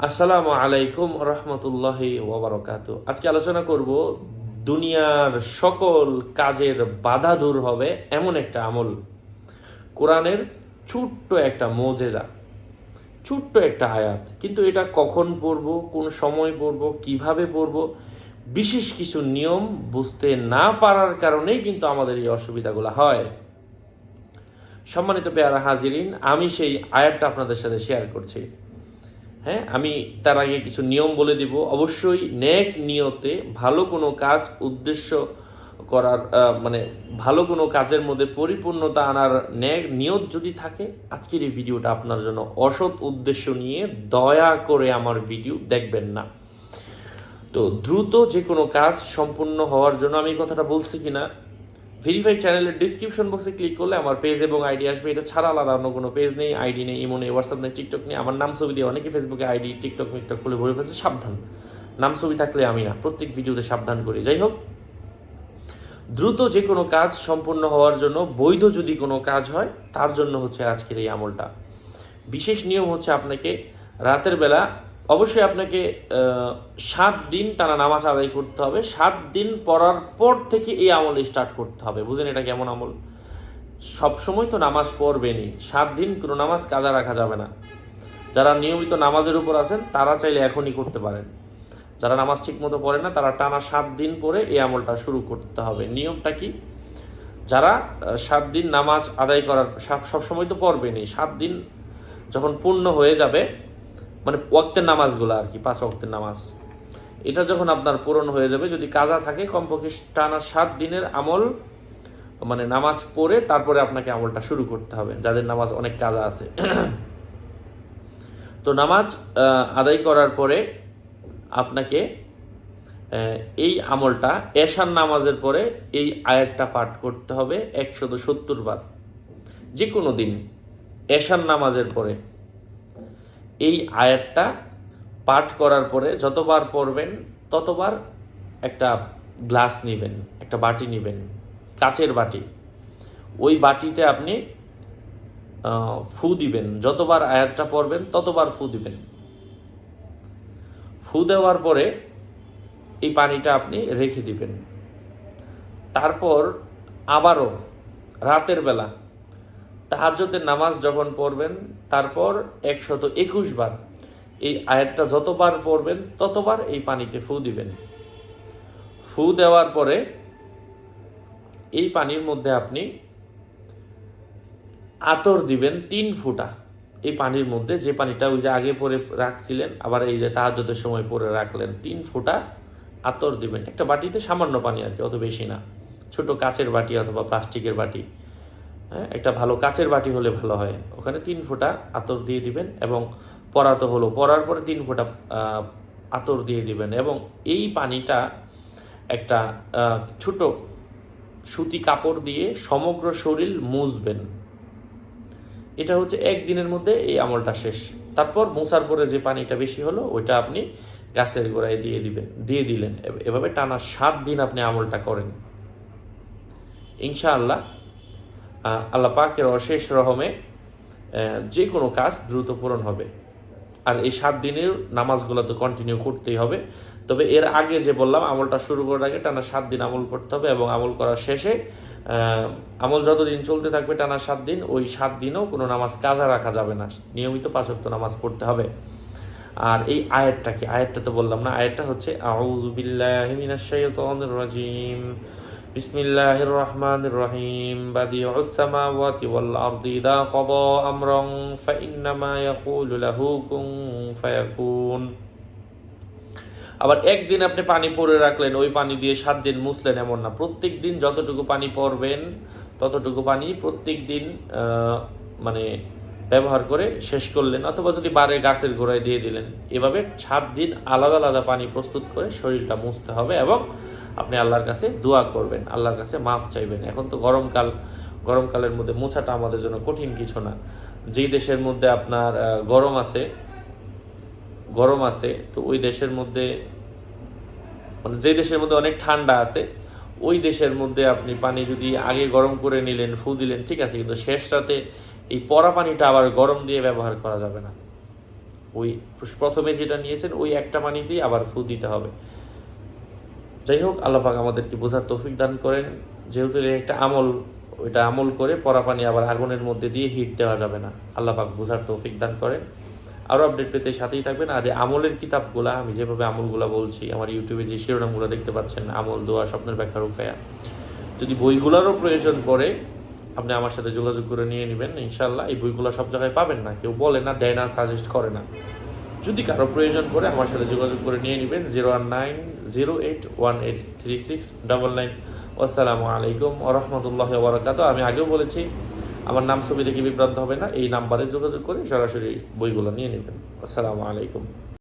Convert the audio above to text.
আসসালামু আলাইকুম রহমতুল্লাহি ওয়া বারাকাতুহু। আজকে আলোচনা করব দুনিয়ার সকল কাজের বাধা দূর হবে এমন একটা আমল, কোরআনের ছোট্ট একটা মুজিজা, ছোট্ট একটা আয়াত। কিন্তু এটা কখন পড়ব, কোন সময় পড়ব, কিভাবে পড়ব, বিশেষ কিছু নিয়ম বুঝতে না পারার কারণেই কিন্তু আমাদের এই অসুবিধাগুলো হয়। সম্মানিত পেয়ারা হাজিরিন, আমি সেই আয়াতটা আপনাদের সাথে শেয়ার করছি। হ্যাঁ, আমি তার আগে কিছু নিয়ম বলে দিব। অবশ্যই নেক নিয়তে ভালো কোনো কাজ উদ্দেশ্য করার ভালো কোনো কাজের মধ্যে পরিপূর্ণতা আনার নেক নিয়ত যদি থাকে, আজকের এই ভিডিওটা আপনার জন্য। অসৎ উদ্দেশ্য নিয়ে দয়া করে আমার ভিডিও দেখবেন না। তো দ্রুত যে কোনো কাজ সম্পূর্ণ হওয়ার জন্য আমি কথাটা বলছি কিনা, ভেরিফাইড চ্যানেলের ডিসক্রিপশন বক্সে ক্লিক করলে আমার পেজ এবং আইডি আসবে। এটা ছাড়া আলাদা অন্য কোনো পেজ নেই, আইডি নেই, ইমো নেই, হোয়াটসঅ্যাপ নেই, টিকটক নেই। আমার নাম ছবি দিয়ে অনেকে ফেসবুকে আইডি, টিকটক মিকটক খুলে ভরে ফেলছে। সাবধান, নাম ছবি থাকলে আমি না, প্রত্যেক ভিডিওতে সাবধান করি। যাই হোক, দ্রুত যে কোনো কাজ সম্পূর্ণ হওয়ার জন্য, বৈধ যদি কোনো কাজ হয়, তার জন্য হচ্ছে আজকের এই আমলটা। বিশেষ নিয়ম হচ্ছে আপনাকে রাতের বেলা অবশ্যই আপনাকে 7 দিন টানা নামাজ আদায় করতে হবে। 7 দিন পড়ার পর থেকে এই আমল স্টার্ট করতে হবে। বুঝেন এটা কেমন আমল? সবসময় তো নামাজ পড়বেনই, 7 দিন কোনো নামাজ কাজা রাখা যাবে না। যারা নিয়মিত নামাজের উপর আছেন তারা চাইলে এখনই করতে পারেন। যারা নামাজ ঠিক মতো পড়ে না তারা টানা 7 দিন পরে এই আমলটা শুরু করতে হবে। নিয়মটা কি? যারা 7 দিন নামাজ আদায় করার, সবসময় তো পড়বেনই, 7 দিন যখন পূর্ণ হয়ে যাবে, মানে ওয়াক্তের নামাজগুলো আর কি, 5 ওয়াক্তের নামাজ, এটা যখন আপনার পূরণ হয়ে যাবে, যদি কাজা থাকে কমপক্ষে টানা 7 দিনের আমল, মানে নামাজ পড়ে তারপরে আপনাকে আমলটা শুরু করতে হবে, যাদের নামাজ অনেক কাজা আছে। তো নামাজ আদায় করার পরে আপনাকে এই আমলটা এশার নামাজের পরে এই আয়াতটা পাঠ করতে হবে 170 বার। যে কোনো দিন এশার নামাজের পরে এই আয়াতটা পাঠ করার পরে যতবার পড়বেন ততবার একটা গ্লাস নেবেন, একটা বাটি নেবেন, কাচের বাটি। ওই বাটিতে আপনি ফু দিবেন। যতবার আয়াতটা পড়বেন ততবার ফু দিবেন। ফু দেওয়ার পরে এই পানিটা আপনি রেখে দিবেন। তারপর আবারও রাতের বেলা তাহাজ্জুদের নামাজ যখন পড়বেন, তারপর 121 বার এই আয়াতটা যতবার পড়বেন ততবার এই পানিতে ফু দিবেন। ফু দেওয়ার পরে এই পানির মধ্যে আপনি আতর দিবেন 3 ফুটা। এই পানির মধ্যে, যে পানিটা ওই যে আগে পরে রাখছিলেন, আবার এই যে তাহাজ্জুদের সময় পরে রাখলেন, 3 ফুটা আতর দিবেন। একটা বাটিতে সামান্য পানি আর কি, অত বেশি না। ছোট কাচের বাটি অথবা প্লাস্টিকের বাটি, হ্যাঁ, একটা ভালো কাচের বাটি হলে ভালো হয়। ওখানে 3 ফোঁটা আতর দিয়ে দিবেন এবং পরাতে হলো, পরার পরে 3 ফোঁটা আতর দিয়ে দিবেন এবং এই পানিটা একটা ছোট সুতি কাপড় দিয়ে সমগ্র শরীর মুছবেন। এটা হচ্ছে 1 দিনের মধ্যে এই আমলটা শেষ। তারপর মোছার পরে যে পানিটা বেশি হলো ওইটা আপনি গাছের গোড়ায় দিয়ে দিলেন। এভাবে টানা 7 দিন আপনি আমলটা করেন। ইনশাআল্লাহ আল্লাহ পাকের অশেষ রহমে যে কোনো কাজ দ্রুত পূরণ হবে। আর এই 7 দিনের নামাজগুলো তো কন্টিনিউ করতেই হবে। তবে এর আগে যে বললাম, আমলটা শুরু করার আগে টানা 7 দিন আমল করতে হবে এবং আমল করার শেষে, আমল যতদিন চলতে থাকবে টানা 7 দিন, ওই 7 দিনেও কোনো নামাজ কাজা রাখা যাবে না, নিয়মিত 5 ওয়াক্ত নামাজ পড়তে হবে। আর এই আয়াতটা কি? আয়াতটা তো বললাম না। আয়াতটা হচ্ছে আউযু বিল্লাহি মিনাশ শাইতানির রাজিম, বিসমিল্লাহির রহমানির রহিম, বাদিউস সামাওয়াতি ওয়াল আরদি ইযা ক্বাদা আমরান ফাইন্নামা ইয়াকুলু লাহু কুন ফায়াকুন। আবার একদিন আপনি পানি পরে রাখলেন, ওই পানি দিয়ে 7 দিন মুছলেন, এমন না। প্রত্যেক দিন যতটুকু পানি পরবেন ততটুকু পানি প্রত্যেক দিন মানে ব্যবহার করে শেষ করলেন, অথবা যদি বারে গাছের গোড়ায় দিয়ে দিলেন। এভাবে 7 দিন আলাদা আলাদা পানি প্রস্তুত করে শরীরটা মুছতে হবে এবং আপনি আল্লাহর কাছে দোয়া করবেন, আল্লাহর কাছে মাফ চাইবেন। এখন তো গরমকালের মধ্যে মোছাটা আমাদের জন্য কঠিন কিছু না। যেই দেশের মধ্যে আপনার গরম আছে, তো ওই দেশের মধ্যে, মানে যে দেশের মধ্যে অনেক ঠান্ডা আছে, ওই দেশের মধ্যে আপনি পানি যদি আগে গরম করে নিলেন, ফু দিলেন, ঠিক আছে, কিন্তু শেষ রাতে এই পরা পানিটা আবার গরম দিয়ে ব্যবহার করা যাবে না। ওই প্রথমে যেটা নিয়েছেন ওই একটা পানিতেই আবার ফু দিতে হবে। যাই হোক, আল্লাহ পাক আমাদেরকে বোঝার তৌফিক দান করেন। যেহেতু এটা একটা আমল, ওইটা আমল করে পরা পানি আবার আগুনের মধ্যে দিয়ে হিট দেওয়া যাবে না। আল্লাহ পাক বোঝার তৌফিক দান করেন। আরও আপডেট পেতে সাথেই থাকবেন। আর এই আমলের কিতাবগুলা, আমি যেভাবে আমলগুলা বলছি, আমার ইউটিউবে যে শিরোনামগুলো দেখতে পাচ্ছেন, আমল, দোয়া, স্বপ্নের ব্যাখ্যা, রুকায়া, যদি বইগুলোরও প্রয়োজন পড়ে আপনি আমার সাথে যোগাযোগ করে নিয়ে নেবেন। ইনশাল্লাহ এই বইগুলো সব জায়গায় পাবেন না, কেউ বলে না, দেয় না, সাজেস্ট করে না। যদি কারো প্রয়োজন পড়ে আমার সাথে যোগাযোগ করে নিয়ে নেবেন 01908183699। আসসালামু আলাইকুম ওয়া রাহমাতুল্লাহি ওয়া বারাকাতুহু। আমি আগেও বলেছি, আমার নাম ছবি দেখে বিভ্রান্ত হবে না, এই নাম্বারে যোগাযোগ করে সরাসরি বইগুলো নিয়ে নেবেন। আসসালামু আলাইকুম।